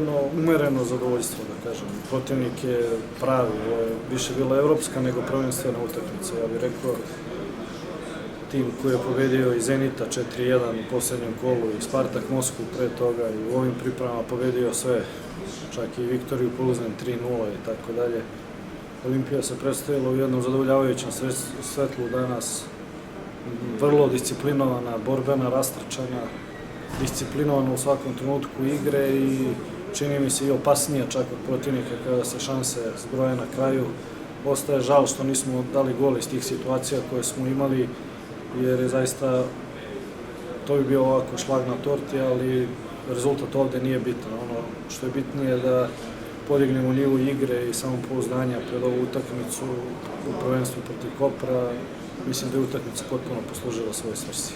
jedno umereno zadovoljstvo, da kažem. Protivnik je pravi, ovo je više bila evropska nego prvenstvena utakmica. Ja bih rekao, tim koji je pobedio i Zenita 4-1 u poslednjem kolu i Spartak Moskvu pre toga i u ovim pripremama pobedio sve, čak i Viktoriju Plzeň 3-0 i tako dalje. Olimpija se predstavila u jednom zadovoljavajućem svetlu danas, vrlo disciplinovana, borbena, rastrčana, disciplinovana u svakom trenutku igre i čini mi se i opasnija čak od protivnika kada se šanse zbroje na kraju. Ostaje žal što nismo dali gol iz tih situacija koje smo imali, jer je zaista, to bi bio ovako šlag na torti, ali rezultat ovde nije bitan. Ono što je bitnije je da podignemo nivo igre i samopouzdanja pred ovu utakmicu u prvenstvu protiv Kopra. Mislim da je utakmica potpuno poslužila svoje svrsi.